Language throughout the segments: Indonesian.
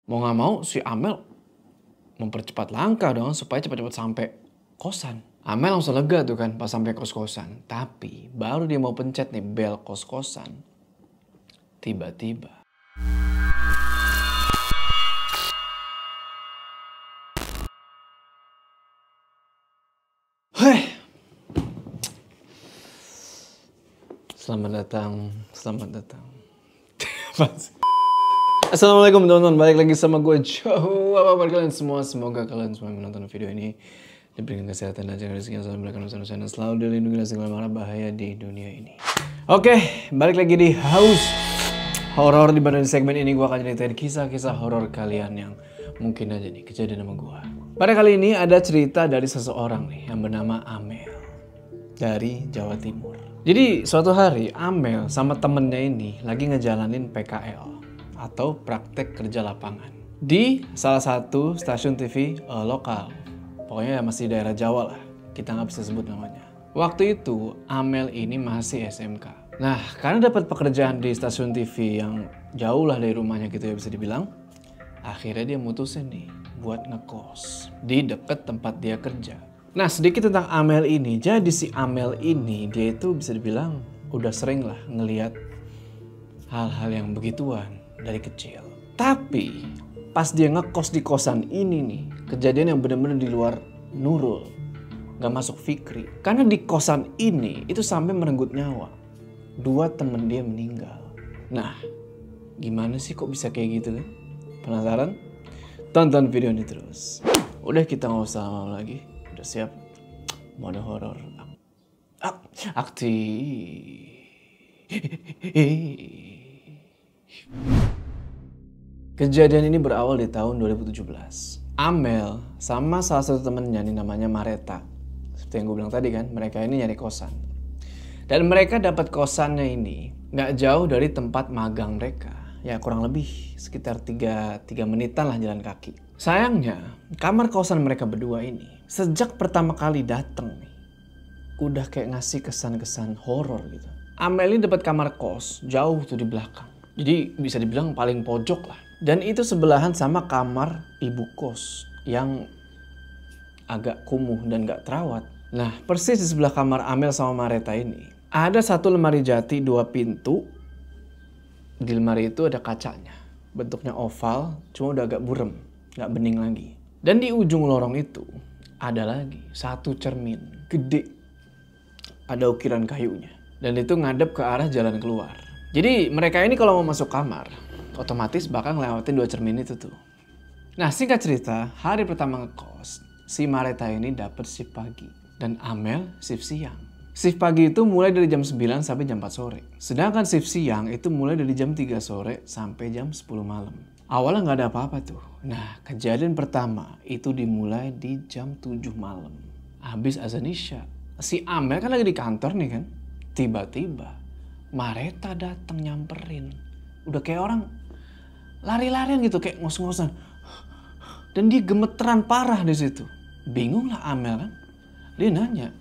Mau nggak mau si Amel mempercepat langkah dong supaya cepat-cepat sampai kosan. Amel langsung lega tuh kan pas sampai kos-kosan. Tapi baru dia mau pencet nih bel kos-kosan. Tiba-tiba. Selamat datang. Assalamualaikum teman-teman, balik lagi sama gue Joe. Apa kabar kalian semua? Semoga kalian semua menonton video ini diberikan kesehatan dan jaga rezeki yang selalu memberikan usaha dan selalu dilindungi dari segala mara bahaya di dunia ini. Oke, balik lagi di House Horror. Di mana di segmen ini gue akan ceritain kisah-kisah horor kalian yang mungkin aja nih kejadian sama gue. Pada kali ini ada cerita dari seseorang nih yang bernama Amel dari Jawa Timur. Jadi suatu hari Amel sama temennya ini lagi ngejalanin PKL atau praktek kerja lapangan di salah satu stasiun TV lokal. Pokoknya masih daerah Jawa lah, kita nggak bisa sebut namanya. Waktu itu Amel ini masih SMK. Nah, karena dapat pekerjaan di stasiun TV yang jauh lah dari rumahnya gitu ya bisa dibilang, akhirnya dia mutusin nih buat ngekos di deket tempat dia kerja. Nah, sedikit tentang Amel ini. Jadi si Amel ini dia itu bisa dibilang udah sering lah ngelihat hal-hal yang begituan dari kecil. Tapi pas dia ngekos di kosan ini nih, kejadian yang benar-benar di luar Nurul, gak masuk Fikri. Karena di kosan ini itu sampai merenggut nyawa. 2 temen dia meninggal. Nah, gimana sih kok bisa kayak gitu kan? Penasaran? Tonton video ini terus. Udah, kita gak usah lama lagi. Udah siap? Mode horor aktif. Kejadian ini berawal di tahun 2017. Amel sama salah satu temennya nih namanya Mareta. Seperti yang gue bilang tadi kan, mereka ini nyari kosan. Dan mereka dapat kosannya ini gak jauh dari tempat magang mereka. Ya kurang lebih sekitar 3 menitan lah jalan kaki. Sayangnya kamar kosan mereka berdua ini sejak pertama kali dateng nih udah kayak ngasih kesan-kesan horor gitu. Amel ini dapat kamar kos jauh tuh di belakang. Jadi bisa dibilang paling pojok lah. Dan itu sebelahan sama kamar ibu kos yang agak kumuh dan gak terawat. Nah, persis di sebelah kamar Amel sama Mareta ini ada satu lemari jati 2 pintu. Di lemari itu ada kacanya. Bentuknya oval, cuma udah agak burem, gak bening lagi. Dan di ujung lorong itu ada lagi satu cermin gede. Ada ukiran kayunya. Dan itu ngadep ke arah jalan keluar. Jadi mereka ini kalau mau masuk kamar, otomatis bakal ngelewatin 2 cermin itu tuh. Nah, singkat cerita, hari pertama ngekos, si Mareta ini dapet shift pagi. Dan Amel shift siang. Shift pagi itu mulai dari jam 9 sampai jam 4 sore. Sedangkan shift siang itu mulai dari jam 3 sore sampai jam 10 malam. Awalnya nggak ada apa-apa tuh. Nah, kejadian pertama itu dimulai di jam 7 malam. Habis azan isya. Si Amel kan lagi di kantor nih kan. Tiba-tiba Mareta datang nyamperin. Udah kayak orang lari-larian gitu, kayak ngos-ngosan. Dan dia gemeteran parah di situ. Bingung lah Amel kan. Dia nanya,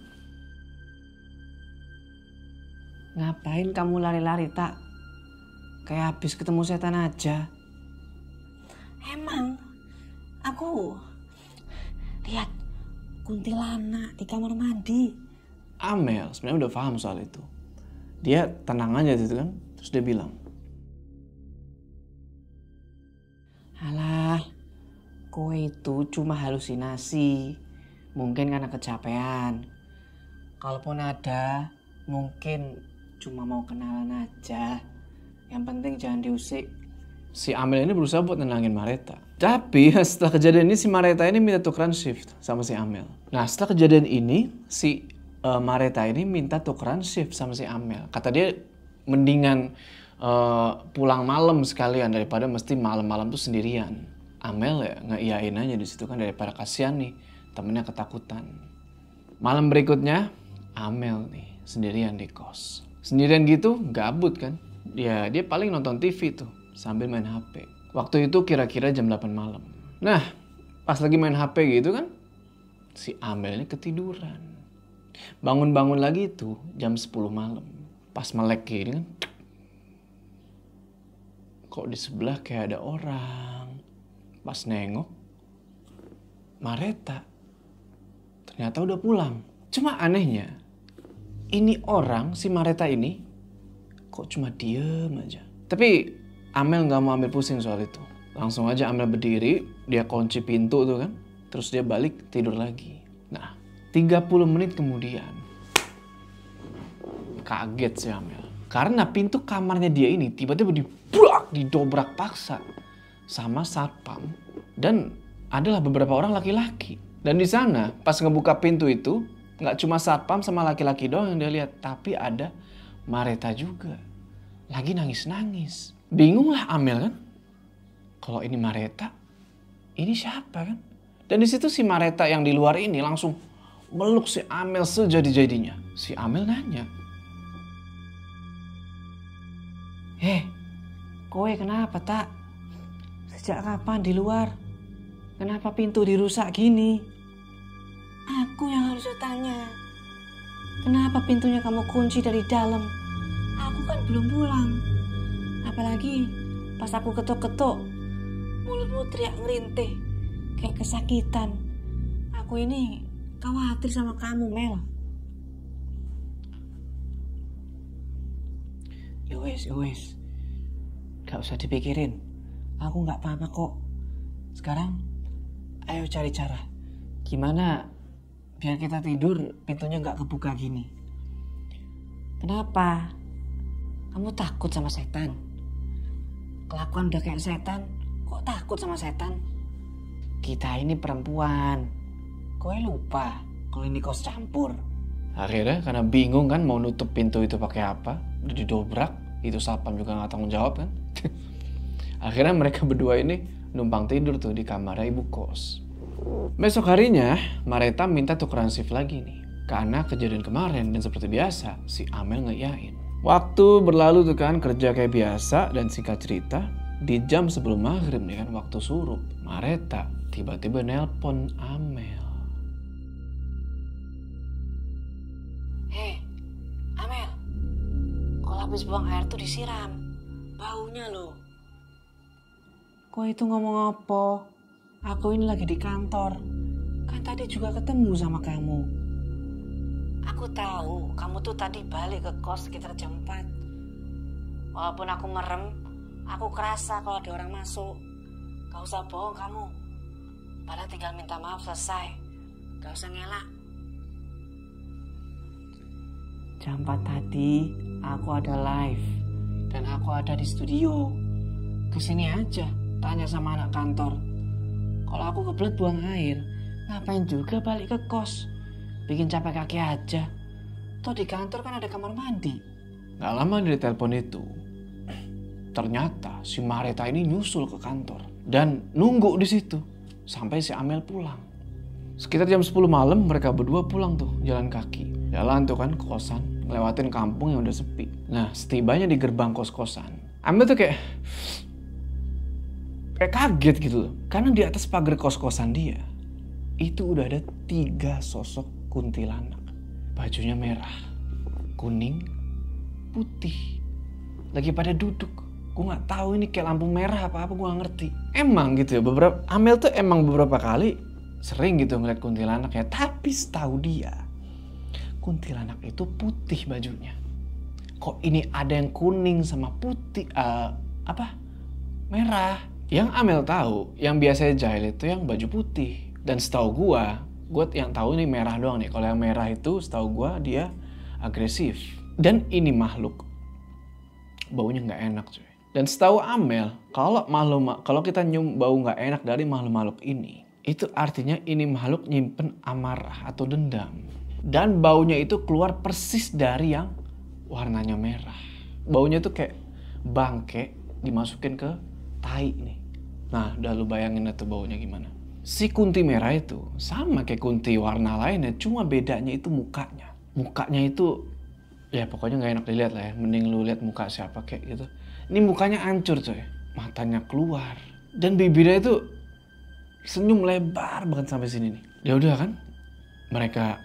"Ngapain kamu lari-lari, Tak? Kayak habis ketemu setan aja." "Emang aku lihat kuntilanak di kamar mandi." Amel sebenarnya udah paham soal itu. Dia tenang aja gitu kan. Terus dia bilang, "Alah, kowe itu cuma halusinasi. Mungkin karena kecapean. Kalaupun ada, mungkin cuma mau kenalan aja. Yang penting jangan diusik." si Amel ini berusaha buat nenangin Mareta. Tapi setelah kejadian ini si Mareta ini minta tukeran shift sama si Amel. Nah, setelah kejadian ini si Mareta ini minta tukeran shift sama si Amel. Kata dia mendingan pulang malam sekalian daripada mesti malam-malam tuh sendirian. Amel ya ngeiyain aja di situ kan, daripada kasihan nih temennya ketakutan. Malam berikutnya Amel nih sendirian di kos. Sendirian gitu gabut kan. Dia paling nonton TV tuh sambil main HP. Waktu itu kira-kira jam 8 malam. Nah, pas lagi main HP gitu kan, si Amel ini ketiduran. Bangun-bangun lagi tuh jam 10 malam. Pas melek gini kan, kok di sebelah kayak ada orang. Pas nengok, Mareta ternyata udah pulang. Cuma anehnya, ini orang, si Mareta ini, kok cuma diem aja. Tapi Amel gak mau ambil pusing soal itu. Langsung aja Amel berdiri, dia kunci pintu tuh kan. Terus dia balik tidur lagi. Nah, 30 menit kemudian, kaget si Amel. Karena pintu kamarnya dia ini tiba-tiba didobrak paksa sama satpam. Dan adalah beberapa orang laki-laki. Dan di sana pas ngebuka pintu itu, nggak cuma satpam sama laki-laki doang yang dia lihat. Tapi ada Mareta juga. Lagi nangis-nangis. Bingung lah Amel kan. Kalau ini Mareta, ini siapa kan? Dan di situ si Mareta yang di luar ini langsung meluk si Amel sejadi-jadinya. Si Amel nanya, kowe kenapa tak? Sejak kapan di luar? Kenapa pintu dirusak gini? Aku yang harus tanya. Kenapa pintunya kamu kunci dari dalam? Aku kan belum pulang. Apalagi pas aku ketuk-ketuk, mulutmu teriak ngerintih, kayak kesakitan. Aku ini khawatir sama kamu, Mel. Yowes. Gak usah dipikirin. Aku gak apa-apa kok. Sekarang, ayo cari cara. Gimana biar kita tidur pintunya gak kebuka gini? Kenapa? Kamu takut sama setan? Kelakuan udah kayak setan, kok takut sama setan? Kita ini perempuan. Kowe lupa kalau ini kos campur. akhirnya karena bingung kan mau nutup pintu itu pakai apa, udah didobrak, itu satpam juga nggak tanggung jawab kan. Akhirnya mereka berdua ini numpang tidur tuh di kamarnya ibu kos. Besok harinya Mareta minta tukeran shift lagi nih, karena kejadian kemarin. Dan seperti biasa si Amel ngeyain. Waktu berlalu tuh kan, kerja kayak biasa. Dan singkat cerita, di jam sebelum maghrib nih kan, waktu surup, Mareta tiba-tiba nelpon Amel. Amel, kalau habis buang air tuh disiram, baunya loh. Kok itu ngomong apa? Aku ini lagi di kantor. Kan tadi juga ketemu sama kamu. Aku tahu kamu tuh tadi balik ke kos sekitar jam 4. Walaupun aku merem, aku kerasa kalau ada orang masuk. Gak usah bohong kamu. Padahal tinggal minta maaf selesai. Gak usah ngelak. Jam 4 tadi aku ada live. Dan aku ada di studio. Kesini aja, tanya sama anak kantor. Kalau aku kebelet buang air, ngapain juga balik ke kos? Bikin capek kaki aja. Toh di kantor kan ada kamar mandi. Gak lama dari telepon itu, ternyata si Mareta ini nyusul ke kantor dan nunggu di situ sampai si Amel pulang. Sekitar jam 10 malam mereka berdua pulang tuh jalan kaki. Jalan tuh kan ke kosan, ngelewatin kampung yang udah sepi. Nah, setibanya di gerbang kos-kosan, Amel tuh kayak kaget gitu loh. Karena di atas pagar kos-kosan dia itu udah ada 3 sosok kuntilanak. Bajunya merah, kuning, putih. Lagi pada duduk. Gue gak tahu ini kayak lampu merah apa-apa, gue gak ngerti. Emang gitu ya, Amel tuh emang beberapa kali sering gitu ngeliat kuntilanak ya. Tapi setahu dia, kuntilanak itu putih bajunya. Kok ini ada yang kuning sama putih, merah. Yang Amel tahu, yang biasanya jahil itu yang baju putih. Dan setahu gue yang tahu ini merah doang nih. Kalau yang merah itu setahu gue dia agresif. Dan ini makhluk baunya nggak enak cuy. Dan setahu Amel, kalau kita nyium bau nggak enak dari makhluk-makhluk ini, itu artinya ini makhluk nyimpen amarah atau dendam. Dan baunya itu keluar persis dari yang warnanya merah. Baunya tuh kayak bangke dimasukin ke tai nih. Nah, udah lu bayangin tuh baunya gimana. Si kunti merah itu sama kayak kunti warna lainnya, cuma bedanya itu mukanya. Mukanya itu ya pokoknya gak enak dilihat lah ya. Mending lu lihat muka siapa kayak gitu. Ini mukanya hancur coy. Matanya keluar. Dan bibirnya itu senyum lebar banget sampai sini nih. Ya udah kan. Mereka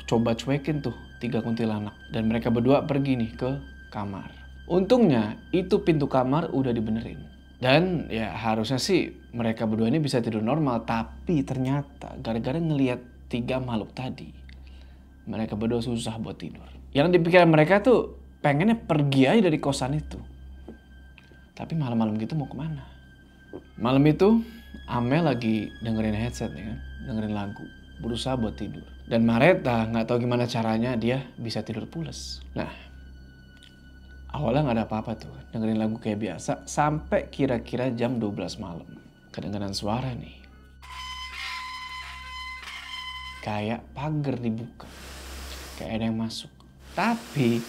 coba cuekin tuh 3 kuntilanak. Dan mereka berdua pergi nih ke kamar. Untungnya itu pintu kamar udah dibenerin. Dan ya harusnya sih mereka berdua ini bisa tidur normal. Tapi ternyata gara-gara ngelihat 3 makhluk tadi, mereka berdua susah buat tidur. Yang di pikiran mereka tuh pengennya pergi aja dari kosan itu. Tapi malam-malam gitu mau kemana? Malam itu Amel lagi dengerin headset ya kan, dengerin lagu, berusaha buat tidur. Dan Mareta nggak tahu gimana caranya dia bisa tidur pules. Nah, awalnya nggak ada apa-apa tuh, dengerin lagu kayak biasa sampai kira-kira jam 12 malam. Kedengaran suara nih. Kayak pagar dibuka. Kayak ada yang masuk. Tapi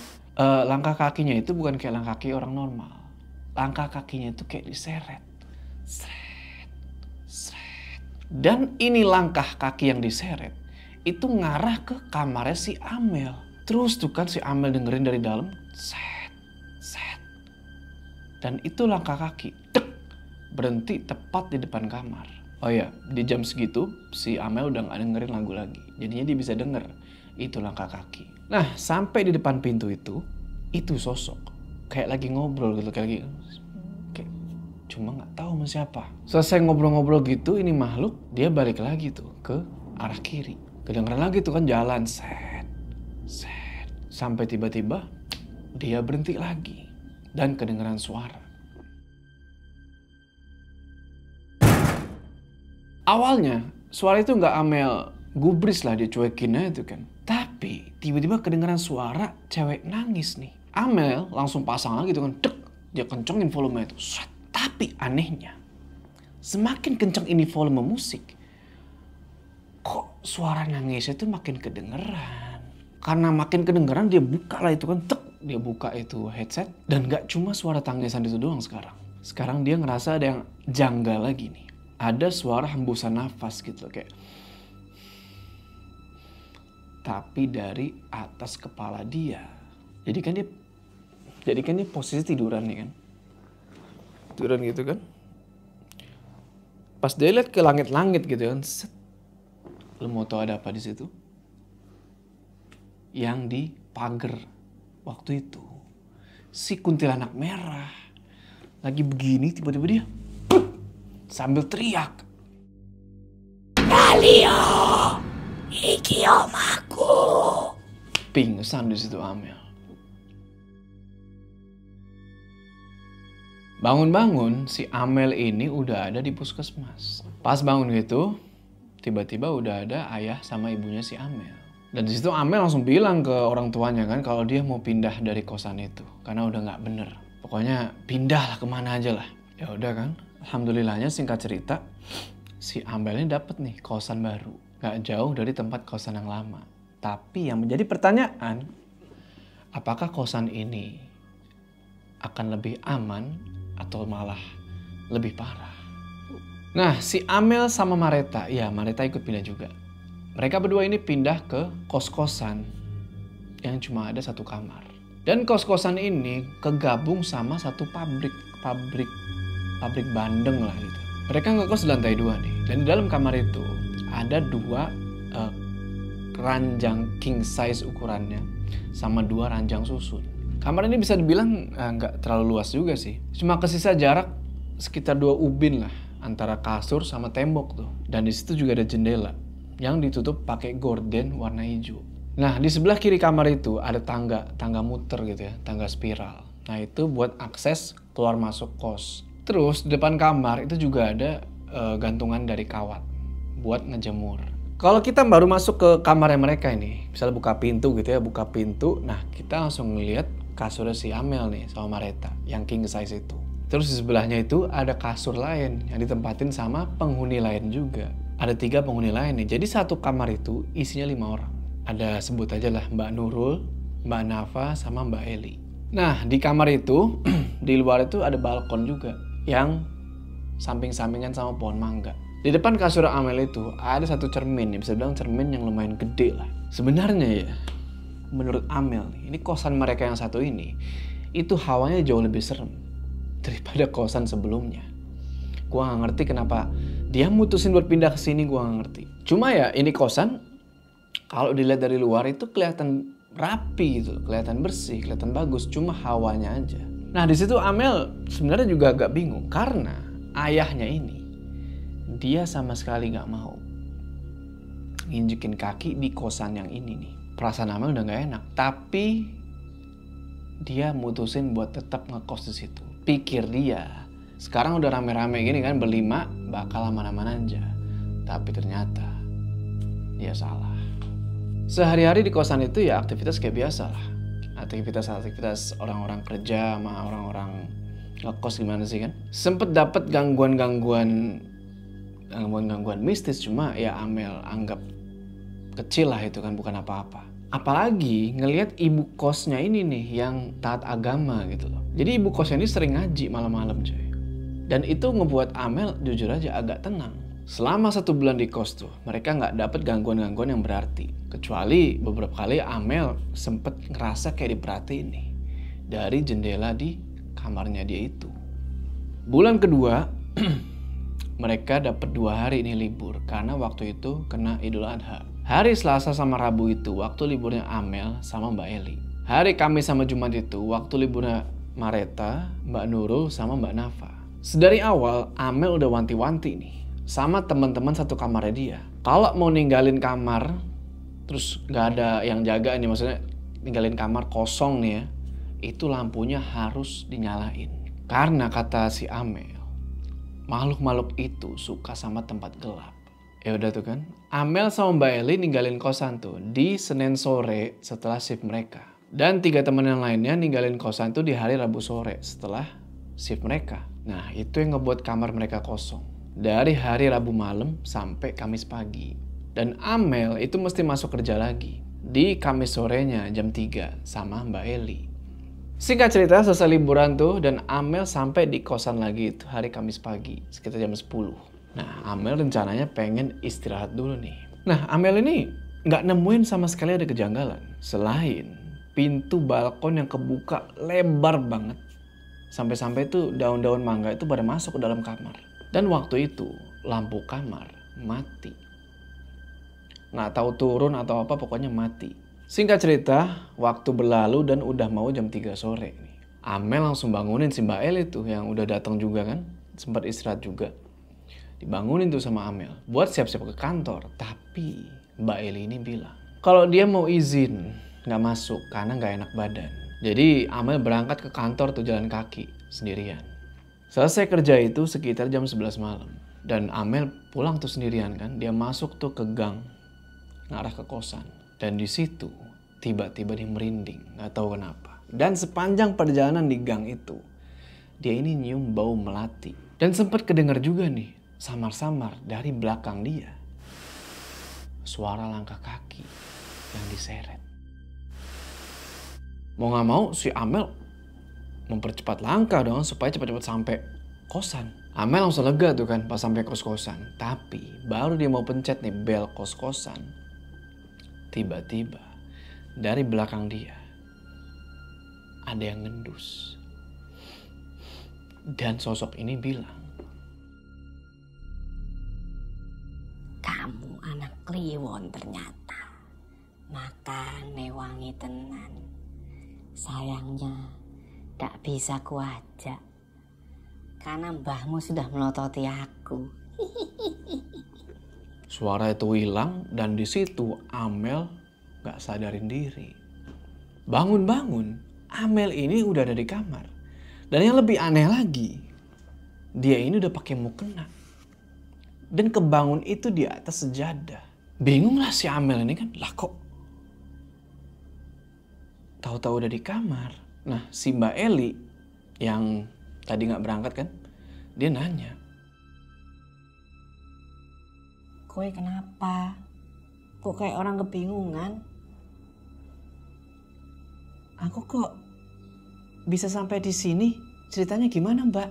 langkah kakinya itu bukan kayak langkah kaki orang normal. Langkah kakinya itu kayak diseret. Seret, seret. Dan ini langkah kaki yang diseret itu ngarah ke kamarnya si Amel. Terus tuh kan si Amel dengerin dari dalam. Set, set. Dan itu langkah kaki. Dek, berhenti tepat di depan kamar. Oh ya, di jam segitu si Amel udah gak dengerin lagu lagi. Jadinya dia bisa denger itu langkah kaki. Nah, sampai di depan pintu itu sosok. Kayak lagi ngobrol gitu, kayak cuma gak tahu sama siapa. Selesai ngobrol-ngobrol gitu, ini makhluk dia balik lagi tuh ke arah kiri. Kedengeran lagi tuh kan jalan, set, set. Sampai tiba-tiba dia berhenti lagi dan kedengeran suara. Awalnya suara itu nggak Amel gubris lah, dia cuekin aja tuh kan. Tapi tiba-tiba kedengeran suara cewek nangis nih. Amel langsung pasang lagi tuh kan, dek, dia kencengin volume itu. Set. Tapi anehnya, semakin kenceng ini volume musik, kok suara nangisnya itu makin kedengeran. Karena makin kedengeran dia buka lah itu kan, tek, dia buka itu headset. Dan nggak cuma suara tangisan itu doang sekarang. Sekarang dia ngerasa ada yang janggal lagi nih. Ada suara hembusan nafas gitu kayak. Tapi dari atas kepala dia. Jadi kan dia posisi tiduran nih kan. Tiduran gitu kan. Pas dia lihat ke langit-langit gitu kan. Set. Lu mau tau ada apa di situ? Yang di pagar waktu itu. Si kuntilanak merah. Lagi begini tiba-tiba dia sambil teriak, Galio, iki omaku. Pingsan di situ Amel. Bangun-bangun si Amel ini udah ada di puskesmas. Pas bangun gitu, tiba-tiba udah ada ayah sama ibunya si Amel. Dan di situ Amel langsung bilang ke orang tuanya kan kalau dia mau pindah dari kosan itu karena udah nggak bener. Pokoknya pindah lah kemana aja lah. Ya udah kan. Alhamdulillahnya singkat cerita, si Amel ini dapet nih kosan baru. Gak jauh dari tempat kosan yang lama. Tapi yang menjadi pertanyaan, apakah kosan ini akan lebih aman atau malah lebih parah? Nah, si Amel sama Mareta, ya Mareta ikut pindah juga. Mereka berdua ini pindah ke kos-kosan yang cuma ada 1 kamar. Dan kos-kosan ini kegabung sama satu pabrik bandeng lah gitu. Mereka ngekos di lantai 2 nih. Dan di dalam kamar itu ada 2 ranjang king size ukurannya sama 2 ranjang susun. Kamar ini bisa dibilang nggak terlalu luas juga sih. Cuma kesisa jarak sekitar 2 ubin lah antara kasur sama tembok tuh. Dan di situ juga ada jendela yang ditutup pakai gorden warna hijau. Nah, di sebelah kiri kamar itu ada tangga muter gitu ya, tangga spiral. Nah, itu buat akses keluar masuk kos. Terus di depan kamar itu juga ada gantungan dari kawat buat ngejemur. Kalau kita baru masuk ke kamarnya mereka ini, misalnya buka pintu gitu ya, buka pintu, nah kita langsung ngeliat kasurnya si Amel nih sama Mareta yang king size itu. Terus di sebelahnya itu ada kasur lain yang ditempatin sama penghuni lain juga. Ada 3 penghuni lain nih, jadi satu kamar itu isinya 5 orang. Ada sebut aja lah Mbak Nurul, Mbak Nafa, sama Mbak Eli. Nah di kamar itu, di luar itu ada balkon juga yang samping-sampingan sama pohon mangga. Di depan kasur Amel itu ada satu cermin, ya bisa bilang cermin yang lumayan gede lah. Sebenarnya ya, menurut Amel, ini kosan mereka yang satu ini, itu hawanya jauh lebih serem daripada kosan sebelumnya. Gua gak ngerti kenapa dia mutusin buat pindah ke sini, gua gak ngerti. Cuma ya ini kosan, kalau dilihat dari luar itu kelihatan rapi gitu, kelihatan bersih, kelihatan bagus, cuma hawanya aja. Nah di situ Amel sebenarnya juga agak bingung karena ayahnya ini dia sama sekali gak mau nginjekin kaki di kosan yang ini nih. Perasaan Amel udah gak enak, tapi dia mutusin buat tetap ngekos di situ. Pikir dia, sekarang udah rame-rame gini kan, berlima bakal aman-aman aja. Tapi ternyata dia salah. Sehari-hari di kosan itu ya aktivitas kayak biasa lah. Aktivitas orang-orang kerja sama orang-orang ngekos gimana sih kan. Sempet dapet gangguan mistis, cuma ya Amel anggap kecil lah itu kan, bukan apa-apa. Apalagi ngelihat ibu kosnya ini nih yang taat agama gitu loh. Jadi ibu kosnya ini sering ngaji malam-malam coy. Dan itu ngebuat Amel jujur aja agak tenang. Selama 1 bulan di kos tuh, mereka nggak dapet gangguan-gangguan yang berarti. Kecuali beberapa kali Amel sempet ngerasa kayak diperhatiin nih dari jendela di kamarnya dia itu. Bulan kedua, mereka dapat 2 hari ini libur karena waktu itu kena Idul Adha. Hari Selasa sama Rabu itu waktu liburnya Amel sama Mbak Eli. Hari Kamis sama Jumat itu waktu liburnya Mareta, Mbak Nurul sama Mbak Nafa. Sedari awal Amel udah wanti-wanti nih sama teman-teman satu kamarnya dia. Kalau mau ninggalin kamar, terus gak ada yang jaga nih, maksudnya ninggalin kamar kosong nih ya, itu lampunya harus dinyalain. Karena kata si Amel, makhluk-makhluk itu suka sama tempat gelap. Ya udah tuh kan, Amel sama Mbak Eli ninggalin kosan tuh di Senin sore setelah shift mereka. Dan 3 teman yang lainnya ninggalin kosan tuh di hari Rabu sore setelah shift mereka. Nah itu yang ngebuat kamar mereka kosong dari hari Rabu malam sampai Kamis pagi. Dan Amel itu mesti masuk kerja lagi di Kamis sorenya jam 3 sama Mbak Eli. Singkat cerita selesai liburan tuh dan Amel sampai di kosan lagi itu hari Kamis pagi sekitar jam 10. Nah Amel rencananya pengen istirahat dulu nih. Nah Amel ini nggak nemuin sama sekali ada kejanggalan. Selain pintu balkon yang kebuka lebar banget. Sampai-sampai tuh daun-daun mangga itu pada masuk ke dalam kamar. Dan waktu itu lampu kamar mati. Nggak tahu turun atau apa, pokoknya mati. Singkat cerita, waktu berlalu dan udah mau jam 3 sore. Amel langsung bangunin si Mbak El itu yang udah datang juga kan. Sempat istirahat juga. Dibangunin tuh sama Amel buat siap-siap ke kantor. Tapi Mbak El ini bilang kalau dia mau izin nggak masuk karena nggak enak badan. Jadi Amel berangkat ke kantor tuh jalan kaki sendirian. Selesai kerja itu sekitar jam 11 malam. Dan Amel pulang tuh sendirian kan. Dia masuk tuh ke gang ngarah ke kosan. Dan di situ tiba-tiba dia merinding, nggak tahu kenapa. Dan sepanjang perjalanan di gang itu, dia ini nyium bau melati. Dan sempat kedengar juga nih, samar-samar dari belakang dia, suara langkah kaki yang diseret. Mau nggak mau si Amel mempercepat langkah dong supaya cepat-cepat sampai kosan. Amel langsung lega tuh kan pas sampai kos-kosan. Tapi baru dia mau pencet nih bel kos-kosan, tiba-tiba dari belakang dia ada yang ngendus. Dan sosok ini bilang, "Kamu anak kliwon ternyata. Makane wangi tenan. Sayangnya tak bisa kuajak. Karena mbahmu sudah melototi aku." Suara itu hilang dan di situ Amel gak sadarin diri. Bangun-bangun, Amel ini udah ada di kamar. Dan yang lebih aneh lagi, dia ini udah pakai mukena. Dan kebangun itu di atas sejadah. Bingung lah si Amel ini kan, lah kok tahu-tahu udah di kamar. Nah si Mbak Eli yang tadi gak berangkat kan, dia nanya, "Kowe kenapa? Kok kayak orang kebingungan?" Aku kok bisa sampai di sini? Ceritanya gimana, Mbak?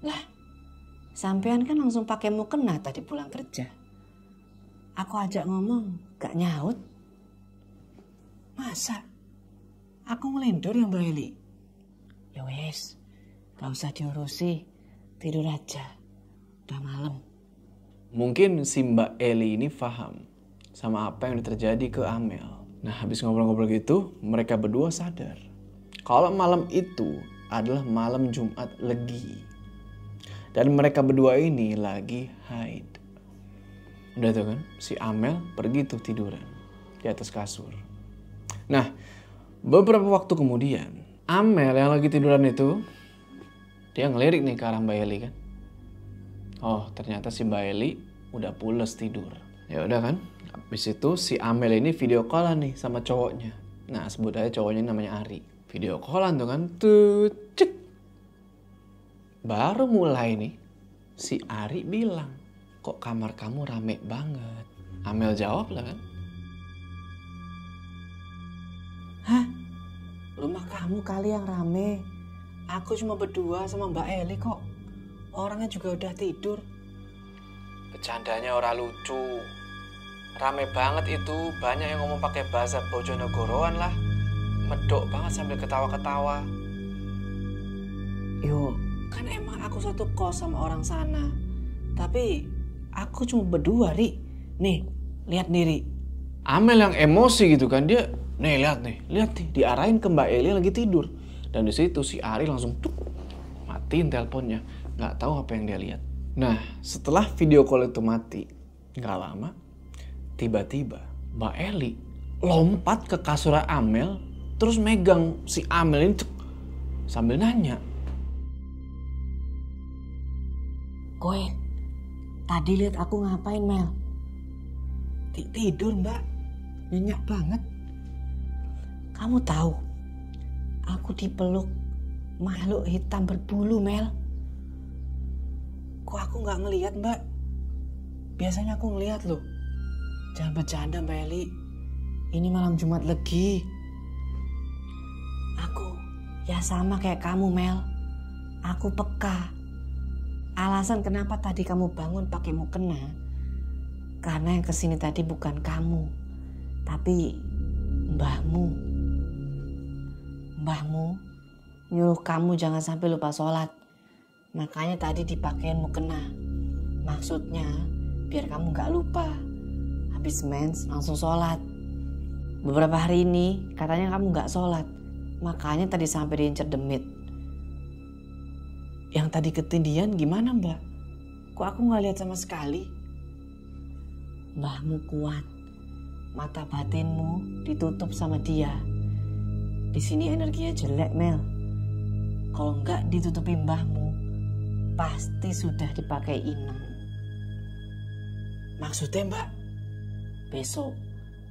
Lah, sampean kan langsung pakai mukena tadi pulang kerja. Aku ajak ngomong, gak nyaut. Masa? Aku ngelindur ya Mbak Eli? Ya wes, gak usah diurusi. Tidur aja. Udah malam. mungkin si Mbak Eli ini paham sama apa yang terjadi ke Amel. Nah habis ngobrol-ngobrol gitu, mereka berdua sadar kalau malam itu adalah malam Jumat Legi. Dan mereka berdua ini lagi hide. Udah tuh kan, si Amel pergi tuh tiduran di atas kasur. Nah, beberapa waktu kemudian, Amel yang lagi tiduran itu, dia ngelirik nih ke arah Mbak Eli kan. Oh, ternyata si Mbak Eli udah pules tidur. Ya udah kan, habis itu si Amel ini video callan nih sama cowoknya. Nah, sebut aja cowoknya namanya Ari. Video callan tuh kan, tuh cek. Baru mulai nih, si Ari bilang, kok kamar kamu rame banget? Amel jawab lah kan. Hah? Rumah kamu kali yang rame. Aku cuma berdua sama Mbak Eli kok. Orangnya juga udah tidur. Bercandanya ora lucu. Rame banget itu, banyak yang ngomong pakai bahasa Bojonegoroan lah. Medok banget sambil ketawa-ketawa. Yo, kan emang aku satu kos sama orang sana. Tapi aku cuma berdua, Ri. Nih, lihat nih, Ri. Amel yang emosi gitu kan, dia lihat nih, diarahin ke Mbak Eli lagi tidur. Dan di situ si Ari langsung matiin teleponnya, nggak tahu apa yang dia lihat. Nah, setelah video call itu mati, nggak lama, tiba-tiba Mbak Eli lompat ke kasur Amel, terus megang si Amel ini sambil nanya. Koe, tadi lihat aku ngapain, Mel? Tidur, Mbak. Nyenyak banget. Kamu tahu, aku dipeluk makhluk hitam berbulu, Mel. Kok aku nggak ngelihat, Mbak? Biasanya aku ngelihat loh. Jangan bercanda, Mbak Eli. Ini malam Jumat Legi. Aku ya sama kayak kamu, Mel. Aku peka. Alasan kenapa tadi kamu bangun pakai mukena, karena yang kesini tadi bukan kamu, tapi mbahmu. Mbahmu nyuruh kamu jangan sampai lupa sholat. Makanya tadi dipakein mukena. Maksudnya biar kamu gak lupa. Habis mens langsung sholat. Beberapa hari ini katanya kamu gak sholat. Makanya tadi sampai diincer demit. Yang tadi ketindihan gimana, Mbak? Kok aku gak lihat sama sekali? Mbahmu kuat. Mata batinmu ditutup sama dia. Di sini energinya jelek, Mel. Kalau nggak ditutupi mbahmu, pasti sudah dipakai inang. Maksudnya, Mbak? Besok,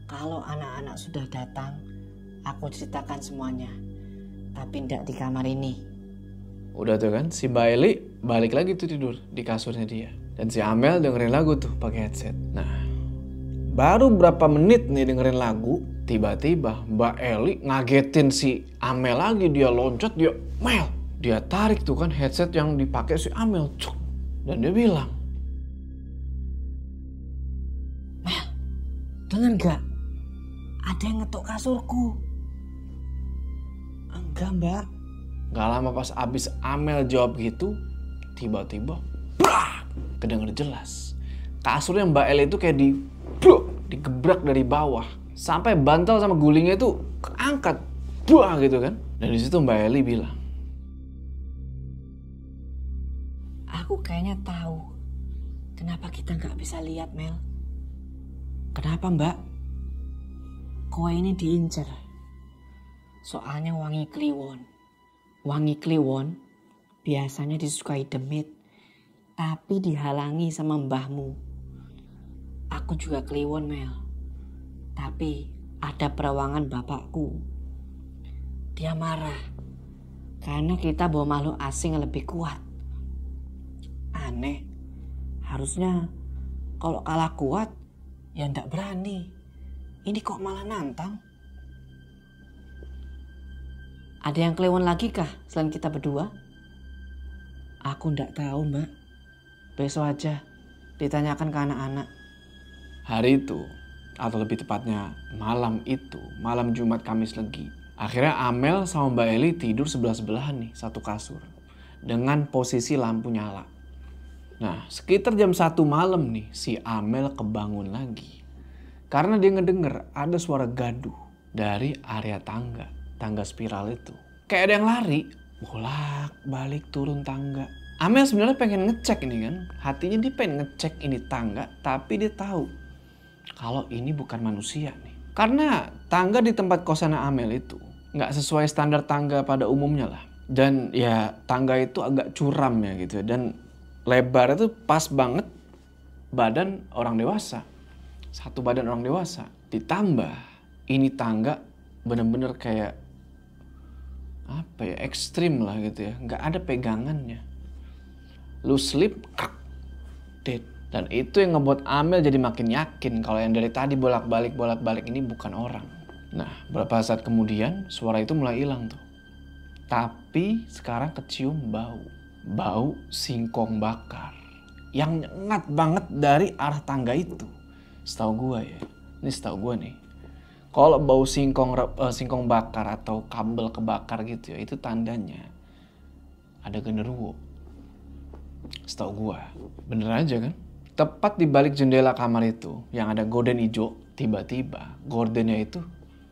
kalau anak-anak sudah datang, aku ceritakan semuanya. Tapi ndak di kamar ini. Udah tuh kan, si Mbak Eli balik lagi tuh tidur di kasurnya dia. Dan si Amel dengerin lagu tuh pakai headset. Nah, baru berapa menit nih dengerin lagu, tiba-tiba Mbak Eli ngagetin si Amel lagi. Dia loncat, dia Mel. Dia tarik tuh kan headset yang dipakai si Amel. Cuk. Dan dia bilang, Mel, denger gak? Ada yang ngetuk kasurku. Enggak, Mbak. gak lama pas abis Amel jawab gitu, tiba-tiba kedenger jelas. Kasurnya Mbak Eli itu kayak digebrak dari bawah. Sampai bantal sama gulingnya itu keangkat. Gitu kan. Dan di situ Mbak Eli bilang, aku kayaknya tahu kenapa kita nggak bisa lihat, Mel. Kenapa, Mbak? Kowe ini diincer. Soalnya wangi kliwon. Wangi kliwon biasanya disukai demit, tapi dihalangi sama mbahmu. Aku juga kliwon, Mel. Tapi ada perawangan bapakku. Dia marah karena kita bawa makhluk asing yang lebih kuat. Aneh. Harusnya kalau kalah kuat ya ndak berani. Ini kok malah nantang. Ada yang kliwon lagi kah selain kita berdua? Aku ndak tahu, Mbak. Besok aja ditanyakan ke anak-anak. hari itu, atau lebih tepatnya malam itu, malam Jumat Kamis Legi, akhirnya Amel sama Mbak Eli tidur sebelah-sebelahan nih, satu kasur. Dengan posisi lampu nyala. Nah, sekitar jam 1 malam nih, si Amel kebangun lagi. Karena dia ngedenger ada suara gaduh dari area tangga spiral itu. Kayak ada yang lari, bolak-balik turun tangga. Amel sebenarnya pengen ngecek ini kan. Hatinya dia pengen ngecek ini tangga, tapi dia tahu kalau ini bukan manusia nih. Karena tangga di tempat kosannya Amel itu nggak sesuai standar tangga pada umumnya lah. Dan ya tangga itu agak curam ya gitu. Dan lebar itu pas banget badan orang dewasa. Satu badan orang dewasa. Ditambah ini tangga bener-bener kayak apa ya, ekstrim lah gitu ya. Nggak ada pegangannya. Lu slip, dead. Dan itu yang ngebuat Amel jadi makin yakin kalau yang dari tadi bolak-balik ini bukan orang. Nah, beberapa saat kemudian suara itu mulai hilang tuh. Tapi sekarang kecium bau. Bau singkong bakar. Yang nyengat banget dari arah tangga itu. Setahu gue ya. Ini setahu gue nih. Kalau bau singkong bakar atau kabel kebakar gitu ya, itu tandanya ada genderuwo. Setahu gue. Bener aja kan? Tepat di balik jendela kamar itu yang ada gorden hijau, tiba-tiba gordennya itu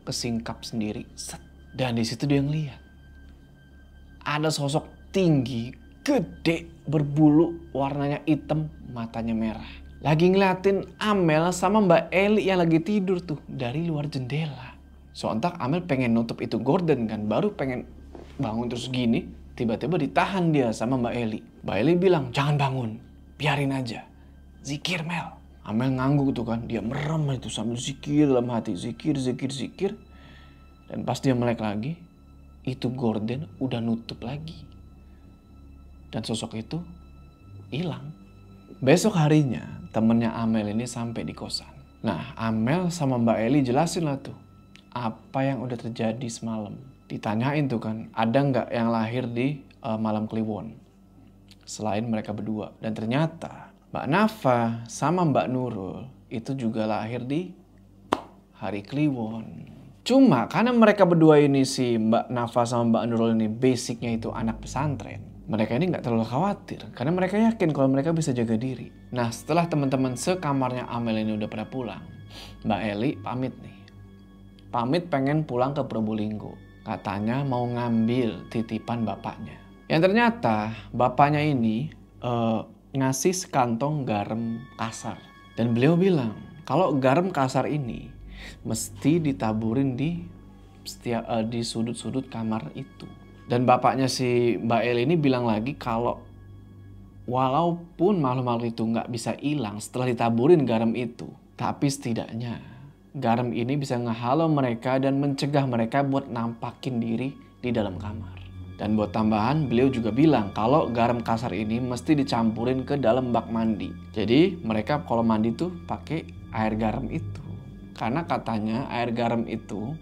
kesingkap sendiri. Set. Dan di situ dia ngeliat ada sosok tinggi, gede, berbulu, warnanya hitam, matanya merah. Lagi ngeliatin Amel sama Mbak Eli yang lagi tidur tuh dari luar jendela. Sontak Amel pengen nutup itu gorden kan, baru pengen bangun terus gini, tiba-tiba ditahan dia sama Mbak Eli. Mbak Eli bilang, jangan bangun, biarin aja. Zikir Mel. Amel ngangguk tuh kan, dia merem itu sambil zikir dalam hati, zikir. Dan pas dia melek lagi, itu gorden udah nutup lagi. Dan sosok itu hilang. Besok harinya temennya Amel ini sampai di kosan. Nah, Amel sama Mbak Eli jelasin lah tuh apa yang udah terjadi semalam. Ditanyain tuh kan, ada nggak yang lahir di malam Kliwon selain mereka berdua. Dan ternyata Mbak Nafa sama Mbak Nurul itu juga lahir di hari Kliwon. Cuma karena mereka berdua ini, si Mbak Nafa sama Mbak Nurul ini basicnya itu anak pesantren. Mereka ini nggak terlalu khawatir karena mereka yakin kalau mereka bisa jaga diri. Nah, setelah teman-teman sekamarnya Amel ini udah pada pulang, Mbak Eli pamit nih. Pamit pengen pulang ke Probolinggo. Katanya mau ngambil titipan bapaknya. Yang ternyata bapaknya ini ngasih sekantong garam kasar. Dan beliau bilang kalau garam kasar ini mesti ditaburin di sudut-sudut kamar itu. Dan bapaknya si Mbak El ini bilang lagi kalau walaupun makhluk-makhluk itu nggak bisa hilang setelah ditaburin garam itu, tapi setidaknya garam ini bisa ngehalau mereka dan mencegah mereka buat nampakin diri di dalam kamar. Dan buat tambahan, beliau juga bilang kalau garam kasar ini mesti dicampurin ke dalam bak mandi. Jadi mereka kalau mandi tuh pakai air garam itu. Karena katanya air garam itu,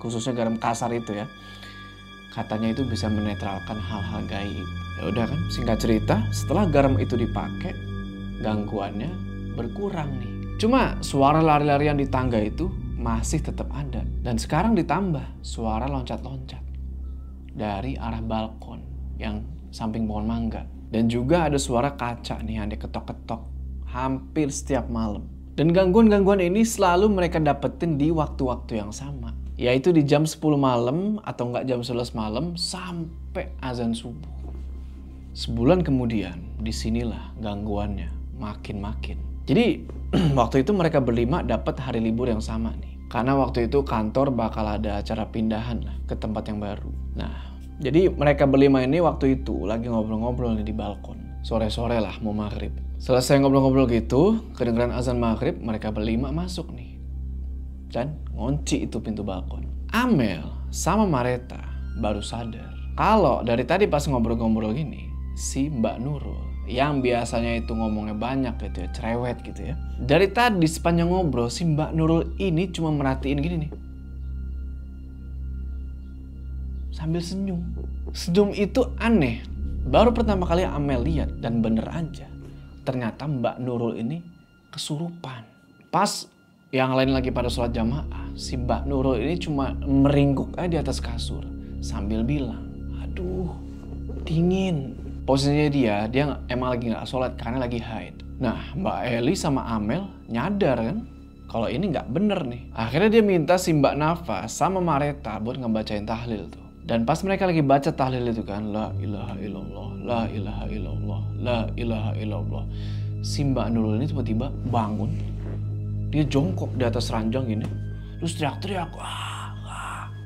khususnya garam kasar itu ya, katanya itu bisa menetralkan hal-hal gaib. Ya udah kan, singkat cerita, setelah garam itu dipakai, gangguannya berkurang nih. Cuma suara lari-larian di tangga itu masih tetap ada. Dan sekarang ditambah suara loncat-loncat dari arah balkon yang samping pohon mangga. Dan juga ada suara kaca nih yang diketok-ketok hampir setiap malam. Dan gangguan-gangguan ini selalu mereka dapetin di waktu-waktu yang sama. Yaitu di jam 10 malam atau enggak jam 11 malam sampai azan subuh. Sebulan kemudian disinilah gangguannya makin-makin. Jadi waktu itu mereka berlima dapat hari libur yang sama nih. Karena waktu itu kantor bakal ada acara pindahan lah ke tempat yang baru. Nah, jadi mereka berlima ini waktu itu lagi ngobrol-ngobrol nih di balkon. Sore-sore lah mau maghrib. Selesai ngobrol-ngobrol gitu, kedengeran azan maghrib, mereka berlima masuk nih. Dan ngunci itu pintu balkon. Amel sama Mareta baru sadar kalau dari tadi pas ngobrol-ngobrol gini, si Mbak Nurul yang biasanya itu ngomongnya banyak gitu ya, cerewet gitu ya. Dari tadi sepanjang ngobrol si Mbak Nurul ini cuma merhatiin gini nih. Sambil senyum. Senyum itu aneh. Baru pertama kali Amel lihat dan bener aja. Ternyata Mbak Nurul ini kesurupan. Pas yang lain lagi pada sholat jamaah, si Mbak Nurul ini cuma meringkuk aja di atas kasur sambil bilang, aduh dingin. Posisinya dia emang lagi gak sholat karena lagi haid. Nah, Mbak Eli sama Amel nyadar kan kalau ini gak bener nih. Akhirnya dia minta si Mbak Nafa sama Mareta buat ngebacain tahlil tuh. Dan pas mereka lagi baca tahlil itu kan, la ilaha illallah, la ilaha illallah, la ilaha illallah. Si Mbak Nurul ini tiba-tiba bangun. Dia jongkok di atas ranjang gini. Terus teriak-teriak.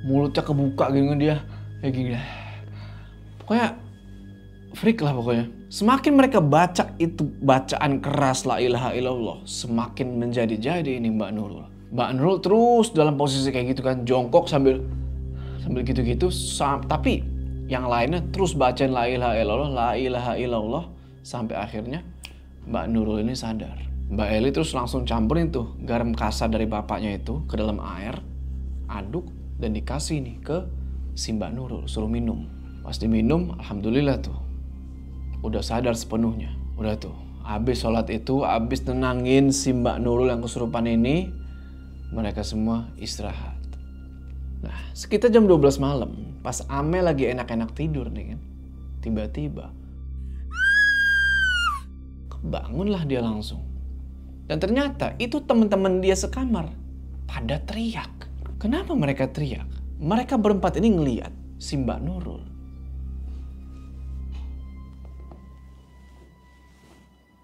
Mulutnya kebuka gitu dia. Kayak gini. Pokoknya freak lah pokoknya. Semakin mereka baca itu bacaan keras la ilaha illallah, semakin menjadi-jadi ini Mbak Nurul. Mbak Nurul terus dalam posisi kayak gitu kan, jongkok sambil gitu-gitu, tapi yang lainnya terus bacain la ilaha illallah, la ilaha illallah, sampai akhirnya Mbak Nurul ini sadar. Mbak Eli terus langsung campurin tuh garam kasar dari bapaknya itu ke dalam air, aduk dan dikasih nih ke si Mbak Nurul, suruh minum. Pas diminum, alhamdulillah tuh udah sadar sepenuhnya. Udah tuh, habis sholat itu, habis tenangin si Mbak Nurul yang kesurupan ini, mereka semua istirahat. Nah, sekitar jam 12 malam, pas Amel lagi enak-enak tidur nih kan, tiba-tiba kebangunlah dia langsung. Dan ternyata itu teman-teman dia sekamar pada teriak. Kenapa mereka teriak? Mereka berempat ini ngeliat si Mbak Nurul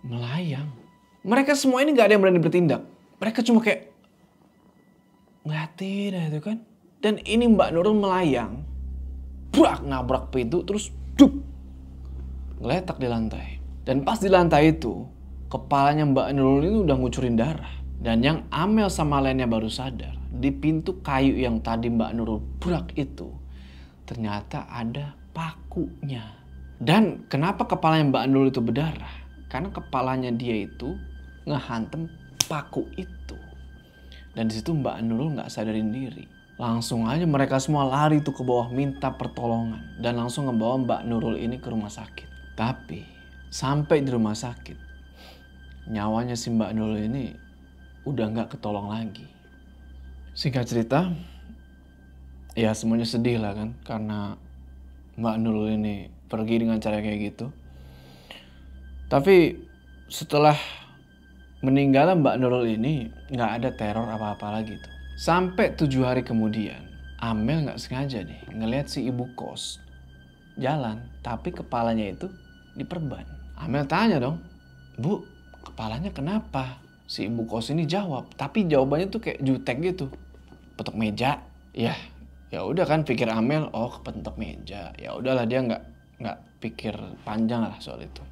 melayang. Mereka semua ini gak ada yang berani bertindak. Mereka cuma kayak ngeliatin aja kan. Dan ini Mbak Nurul melayang, brak, nabrak pintu, terus duk, ngeletak di lantai. Dan pas di lantai itu, kepalanya Mbak Nurul ini udah ngucurin darah. Dan yang Amel sama lainnya baru sadar, di pintu kayu yang tadi Mbak Nurul brak itu, ternyata ada pakunya. Dan kenapa kepalanya Mbak Nurul itu berdarah? Karena kepalanya dia itu ngehantem paku itu. Dan disitu Mbak Nurul gak sadarin diri. Langsung aja mereka semua lari tuh ke bawah minta pertolongan. Dan langsung ngebawa Mbak Nurul ini ke rumah sakit. Tapi sampai di rumah sakit, nyawanya si Mbak Nurul ini udah gak ketolong lagi. Singkat cerita, ya semuanya sedih lah kan. Karena Mbak Nurul ini pergi dengan cara kayak gitu. Tapi setelah meninggalnya Mbak Nurul ini gak ada teror apa-apa lagi tuh. Sampai 7 hari kemudian, Amel gak sengaja nih ngeliat si ibu kos jalan, tapi kepalanya itu diperban. Amel tanya dong, "Bu, kepalanya kenapa?" Si ibu kos ini jawab, tapi jawabannya tuh kayak jutek gitu. "Petok meja." Ya udah kan pikir Amel, oh kepentok meja. Ya udahlah, dia nggak pikir panjang lah soal itu.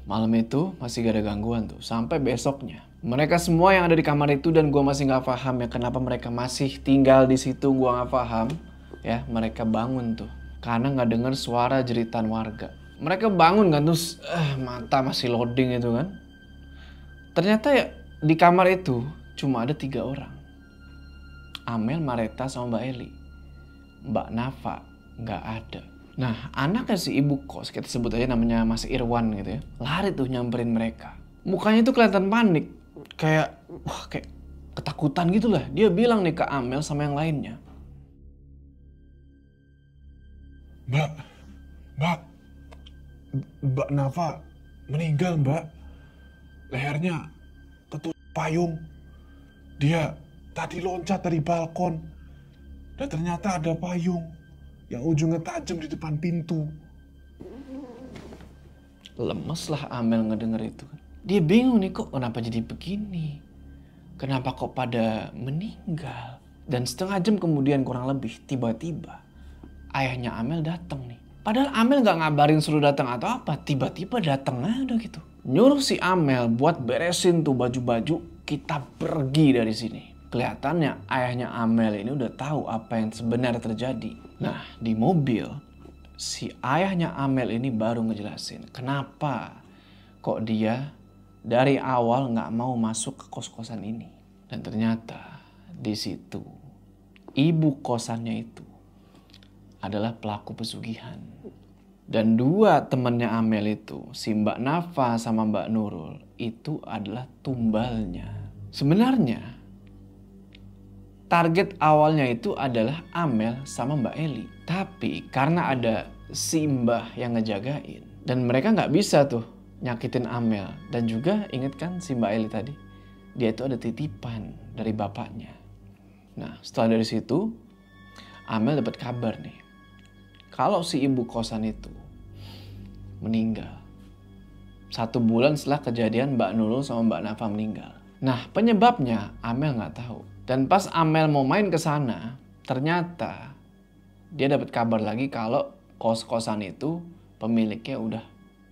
Malam itu masih gak ada gangguan tuh, sampai besoknya. Mereka semua yang ada di kamar itu, dan gue masih gak paham ya kenapa mereka masih tinggal di situ, gue gak paham. Ya, mereka bangun tuh karena gak dengar suara jeritan warga. Mereka bangun kan, terus mata masih loading itu kan. Ternyata ya di kamar itu cuma ada 3 orang. Amel, Mareta, sama Mbak Eli. Mbak Nafa gak ada. Nah, anaknya si ibu kos, kita sebut aja namanya Mas Irwan gitu ya, lari tuh nyamperin mereka. Mukanya tuh kelihatan panik, kayak ketakutan gitu lah. Dia bilang nih ke Amel sama yang lainnya, Mbak Nafa meninggal, Mbak. Lehernya ketusuk payung. Dia tadi loncat dari balkon. Dan ternyata ada payung yang ujungnya tajam di depan pintu. Lemes lah Amel ngedenger itu kan. Dia bingung nih, kok kenapa jadi begini? Kenapa kok pada meninggal? Dan setengah jam kemudian kurang lebih, tiba-tiba ayahnya Amel datang nih. Padahal Amel gak ngabarin suruh datang atau apa. Tiba-tiba datang aja gitu. Nyuruh si Amel buat beresin tuh baju-baju, kita pergi dari sini. Kelihatannya ayahnya Amel ini udah tahu apa yang sebenarnya terjadi. Nah, di mobil, si ayahnya Amel ini baru ngejelasin kenapa kok dia dari awal nggak mau masuk ke kos-kosan ini. Dan ternyata di situ ibu kosannya itu adalah pelaku pesugihan. Dan 2 temannya Amel itu, si Mbak Nafa sama Mbak Nurul, itu adalah tumbalnya. Sebenarnya target awalnya itu adalah Amel sama Mbak Eli. Tapi karena ada si Mbah yang ngejagain, dan mereka nggak bisa tuh nyakitin Amel. Dan juga inget kan si Mbak Eli tadi, dia itu ada titipan dari bapaknya. Nah, setelah dari situ Amel dapat kabar nih kalau si ibu kosan itu meninggal 1 bulan setelah kejadian Mbak Nurul sama Mbak Nafa meninggal. Nah, penyebabnya Amel nggak tahu. Dan pas Amel mau main ke sana, ternyata dia dapat kabar lagi kalau kos-kosan itu pemiliknya udah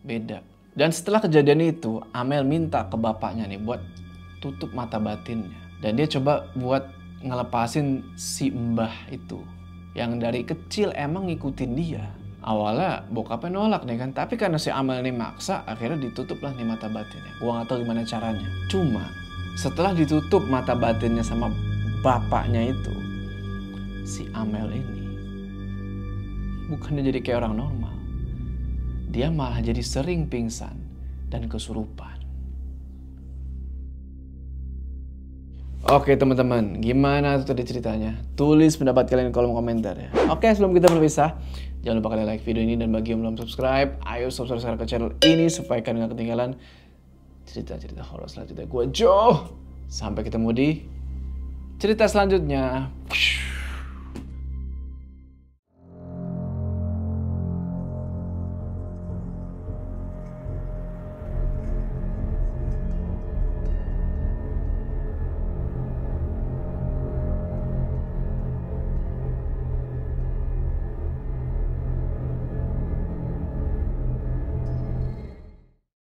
beda. Dan setelah kejadian itu, Amel minta ke bapaknya nih buat tutup mata batinnya. Dan dia coba buat ngelepasin si mbah itu. Yang dari kecil emang ngikutin dia. Awalnya bokapnya nolak nih kan. Tapi karena si Amel ini maksa, akhirnya ditutup lah nih mata batinnya. Gua gak tahu gimana caranya. Cuma setelah ditutup mata batinnya sama bapaknya itu, si Amel ini bukannya jadi kayak orang normal. Dia malah jadi sering pingsan dan kesurupan. Oke teman-teman, gimana tuh tadi ceritanya? Tulis pendapat kalian di kolom komentar ya. Oke, sebelum kita berpisah, jangan lupa kalian like video ini, dan bagi yang belum subscribe, ayo subscribe sekarang ke channel ini supaya kalian gak ketinggalan cerita-cerita horor selanjutnya. Gue Joe, sampai ketemu di cerita selanjutnya.